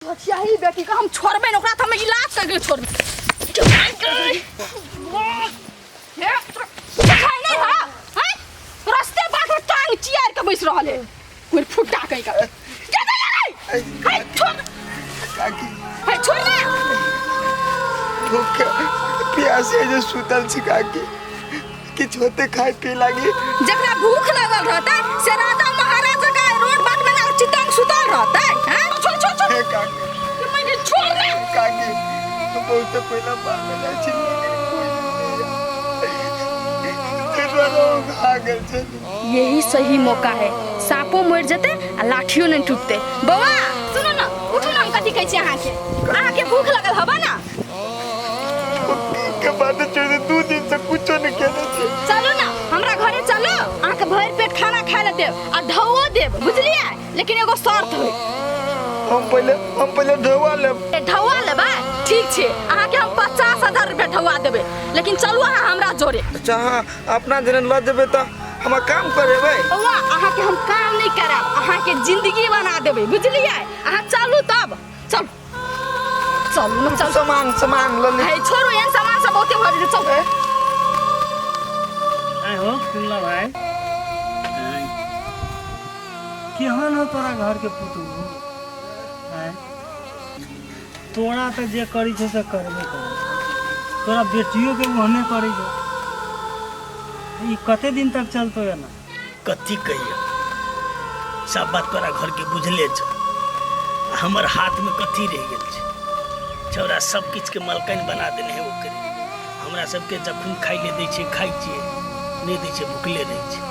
छछियाही बेटी का हम छोड़बे ओकरा त हम इलाज करके छोड़बे हे खाई नहीं हा हैं रास्ते बाट टांग चियार के बैस रहले कोई फुटा कहीं का क्या कर ले हाय छोड़ काकी हाय छोड़ ना भूख प्यासे जो सुतल छी काकी किछ होते खाए पी लागी जकरा भूख लगल रहता से राजा महाराजा का रोड बाट में ना चितंग सुतल रहता हैं छोड़ छोड़ छोड़ हे काकी मैंने छोड़ दे काकी तो बहुत पहला बार में जाई छी यही सही मौका है सांपो मर जते आ लाठियो नहीं टूटते बौआ सुनो ना उठो ना हम कथि कहै छी अहाँ के भूख लगल हबा ना के बाद छोड़ 2 दिन से कुछो नहीं केने छी चलो ना हमरा घरे चलो अहाँ के भर पेट खाना खाए ले देब आ धौओ देब बुझलिए लेकिन एगो शर्त है हम पहले ढौआ लेबा ठीक छे अहाँ के हम 50,000 रुपया ढौआ देबे लेकिन चलू अहाँ हमरा जोरे अच्छा हां अपना दिन ल देबे त हम काम करेबै बौआ अहाँ के हम काम नहीं करब अहाँ के जिंदगी बना देबे बुझलिए अहाँ चलू तब चल चल न चल सामान ल ले है छोरो एन सामान सब बहुते भर दे चल आइ हो कुल्ला भाई केहन हो तोरा घर के पुतू आइ तोरा तो जे करी छे से करबे कर तोरा बेटियों के ओहने करी छे ई कते दिन तक चलतो है ना कथी कहिए सब बात तोरा घर के बुझले छ हमर हाथ में कथी रह गेल छ छौरा सब किछ के मलकन बना देने है ओकरे हमरा सबके जखन खाई ले दै छै खाई छिए नहीं दै छै भूखले रह छै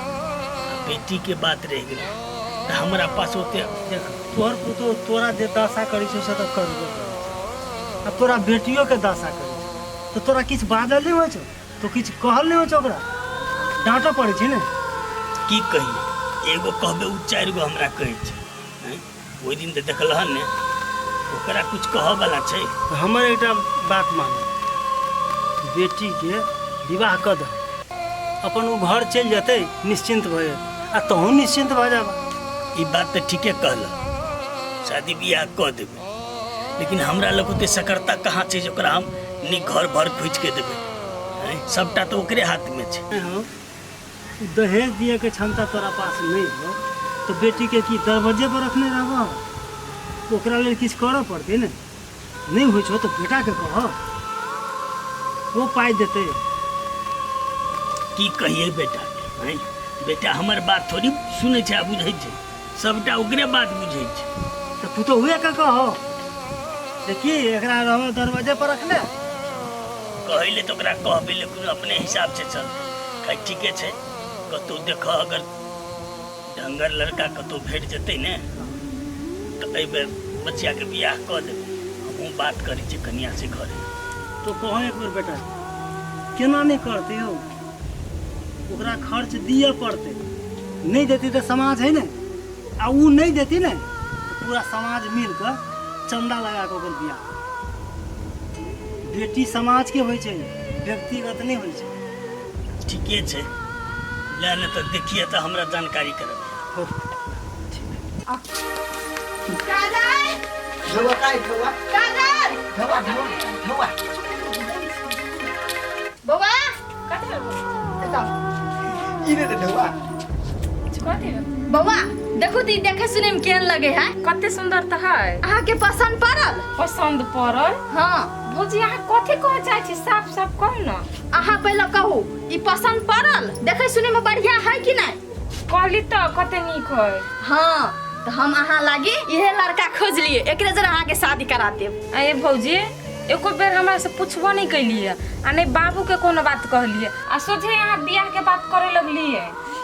बेटी के बात रह गेल त हमरा पास होते देख तोहर पुतो तोरा जे दशा करी छे से त करबे कर आ तोरा बेटियों के दशा करी तो तोरा किछ बाजल नहीं हो छो तो किछ कहल नहीं हो छो ओकरा डांटो पड़े छे ने की कहिए एगो कहबे उ 4 गो हमरा कहै छै ओइ दिन त देखलह ने ओकरा कुछ कह वाला छै हमर एकटा बात मान बेटी के विवाह क द अपन उ घर चल जते निश्चिंत भए आ तहु निश्चिंत भ जाबा ई बात तो ठीके कहल शादी बियाह क देबे लेकिन हमरा लोग के सकरता कहाँ छै जोकरा हम नी घर भर खोज के देबे सबटा तो ओकरे हाथ में छै दहेज दिए के क्षमता तोरा पास नहीं हो तो बेटी के की दरवाजे पर रखने रहबो ओकरा लेल किछ करऽ पड़ते ने नहीं होइ छो तो बेटा के कह वो पाई देते की कहिए बेटा के बेटा हमर बात थोड़ी सुने छै बुझै छै सबटा ओकरे बात बुझै छै तो तू तो हुए का कहो देखी एकरा रहबो दरवाजे पर रखले कहले तो ओकरा कहबे लेकिन अपने हिसाब से चल कह ठीके छै कतो देख अगर ढंगर लड़का कतो भेट जते ने तो एहि बेर बच्चा के बियाह क देबे हमहूँ बात करै छी कन्या से घरे तो कहो एक बेर बेटा केना नहीं करते हो ओकरा खर्च दिए पड़ते नहीं देती तो समाज है ना आ उ नहीं देती ना तो पूरा समाज मिल कर चंदा लगा के ओकर बियाह बेटी समाज के होय छै व्यक्तिगत नहीं होय छै ठीके छै ले ने तो देखिए तो हमरा जानकारी करब ढवा काई ढवा ढवा बौआ कथि बताओ इने ढवा कथि बौआ देखो ती देखे सुने में केहन लगे है कते सुंदर त है अहाँ के पसंद पड़ल पसंद पड़ल हां भौजी अहाँ कथि कह चाहे छी साफ साफ कहू ना अहाँ पहले कहू ई पसंद पड़ल देखे सुने में बढ़िया है कि नहीं कहली तो कते नीक है हां तो हम अहाँ लागी इहे लड़का खोज लिए एकरे जरा अहाँ के शादी करा देब ए भौजी एको बेर हमरा से पूछबो नहीं कैलिए आ नहीं बाबू के कोनो बात कहलिए आ सोझे यहाँ बियाह के बात करे लगलिए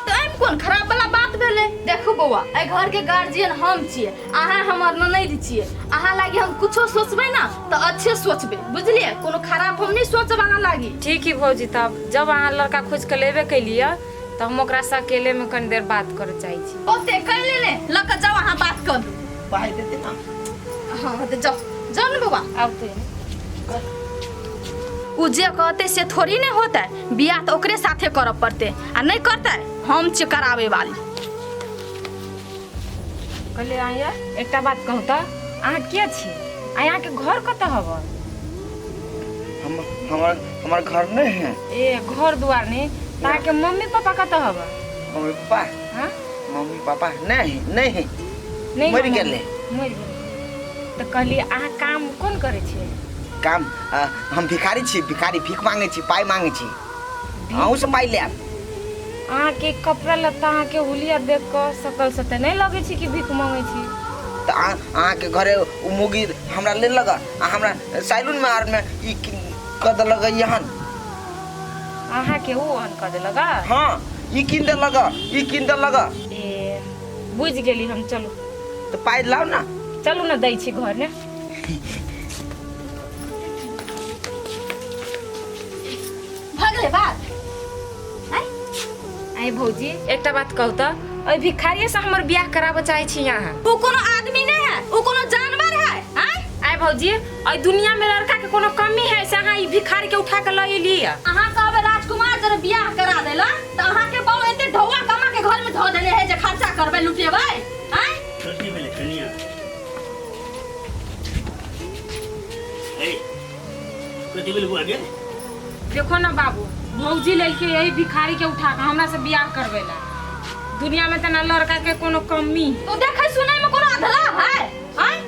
तो एम कोन खराब वाला बात भेले देखो बौआ ए घर के गार्जियन हम छिए अहाँ हमर ननद छिए अहाँ लागी हम कुछो सोचबे ना तो अच्छे सोचबे बुझलिए कोनो खराब हम नहीं सोचब अहाँ लागी ठीक है भौजी तब जब अहाँ लड़का खोज के लेबे कैलिए तो हम ओकरा से अकेले में कनी देर बात करे चाहे छी ओते कर ले लक जाओ अहाँ बात कर पाई देते ना हां तो जाओ जाओ ना बौआ अब तो उ जे कहते से थोड़ी नहीं होता है बियाह तो ओकरे साथे करब पड़ते आ नहीं करता है हम छ करावे वाली कहले आया एकटा बात कहू त अहाँ के छी आ यहाँ के घर कतऽ हब? हमार घर नहीं है। ए घर दुआर नहीं तहाँ के मम्मी पापा कतऽ हब? मम्मी पापा हाँ मम्मी पापा नहीं नहीं नहीं मरि गेलै। मरि गेलै तऽ कहली अहाँ काम कोन करै छियै? काम हम भिखारी छी, भिखारी भीख मांगे छी, पाई मांगे छी। अहूँ से पाई लेब। अहाँके कपड़ा लत्ता अहाँके हुलिया देख कऽ सकल से तऽ नहीं लगे छी कि भीख मांगे छी। तो अहाँके घरे उ मुगी हमरा ले लगा आ हमरा सैलून में आर में ई कद लगा यहन। अहाँके ओ अन कऽ देलक? हाँ ई किन दे लगा, ई किन दे लगा। ए बुझ गेली हम। चलू तो पाई लाओ ना। चलू ना दै छी घर ने। भगले बात आइ भौजी एकटा बात कहू तऽ ओइ भिखारिये से हमर बियाह कराबऽ चाहे छी यहाँ। वो कोनो आदमी नहीं है, वो कोनो जानवर है। आइ भौजी ओइ दुनिया में लड़का के कोनो कमी है से अहाँ ई भिखारी के उठा के लऽ एलियै? अहाँ कहबे राजकुमार जरे बियाह करा देला त अहाँ के बहु एते ढौआ कमा के घर में धो देले है जे खर्चा करबे लुटेबै। छोटी बेले कनिया ए कथी बेले बुआ गे? देखो ना बाबू, भौजी लेके यही भिखारी के उठा के हमरा से बियाह करवेला। दुनिया में तना लड़का के कोनो कमी तो देखे सुने में कोनो अधला है?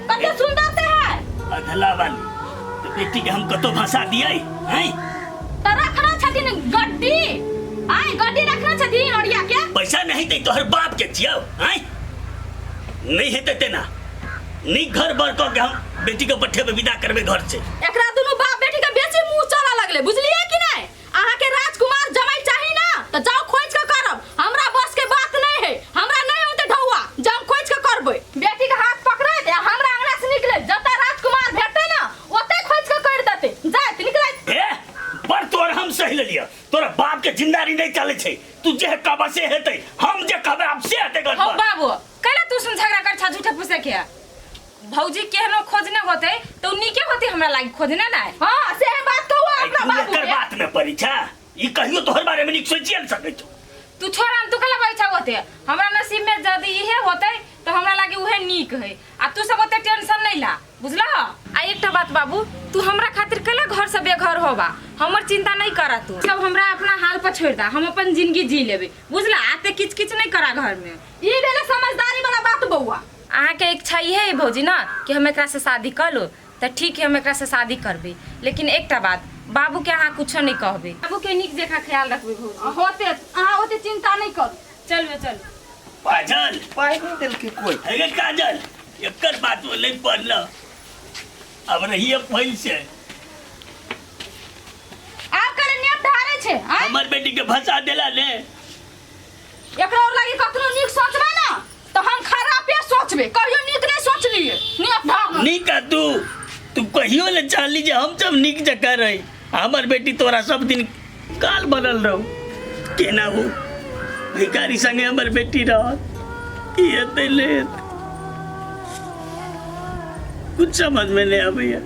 कते सुंदर से है। अधला वाली तो बेटी के हम कतो भाषा दियै हैं? त रखना छथिन गड्डी। गड्डी रखना छथिन ओरिया के। पैसा नहीं दे तोहर बाप के छियौ हैं? नहीं हेते तेना नी घर बर क के हम बेटी के पट्ठे पे विदा करबे घर से। एकरा दुनु बाप बेटी के बेसी मुंह चला लगले, बुझलिए कि नहीं? अहाँ के राजकुमार जमाई चाही ना त जाओ खोज के करब। हमरा बस के बात नहीं है, हमरा नहीं होते ढौआ जम खोज के करबै। बेटी के हाथ पकड़े दे, हमरा अंगना से निकले जते राजकुमार भेटे ना ओते खोज के कर देते। जात निकले। ए पर तोर हम सही ले लिया। तोरा बाप के जिम्मेदारी नहीं चले छै। तू जे कहबा से हेतै, हम जे कहबे अब से हेतै घर हो पर। बाबू कैला तू सुन झगड़ा कर छा झूठे पुसे के? भौजी केहनो खोजने होते तो नीके होते हमरा लागी खोजने ना। हां से बात कहू अपना तू बाबू एकर के। बात में पड़ी छा। ई कहियो तोहर बारे में निक सोचिए न सकै छौ। तू छोड़ा तू कला बैठा होते हमरा नसीब में यदि इहे होते तो हमरा लागे उहे नीक है। आ तू सब ओते टेंशन नहीं ला, बुझला? आ एकटा बात बाबू, तू हमरा खातिर कला घर से बेघर होबा, हमर चिंता नहीं करा। तू सब हमरा अपना हाल पर छोड़ दा, हम अपन जिंदगी जी लेबे, बुझला? आते किच किच नहीं करा घर में। ई भेले समझदारी वाला बात बउआ। अहाँ के इच्छा इहे है भौजी ना कि हम एकरा से शादी कर लो तो ठीक है, हम एकरा से शादी करबे। लेकिन एकटा बात, बाबू के अहाँ कुछो नहीं कहबे, बाबू के निक जगह ख्याल रखबे भौजी। होते अहाँ होते चिंता नहीं कर। चलबे चल। काजल पाई नहीं दिल के कोई। हे काजल एकर बात वो नहीं पढ़ल। अब रहिए फैल से आप करे नेट धारे छे। हमर बेटी के भसा देला ने। एकरा और लागी कखनो निक सोचबे ना तो हम खराबे सोचबे, कहियो निक नहीं सोचलिए। नेट धार निक तू कहियो ले चाहली जे हम सब निक जका रही। हमर बेटी तोरा सब दिन काल बनल रहो। केना हो भिखारी संगे हमर बेटी रहत कि हेतै ले कुछ समझ में नहीं आबैया।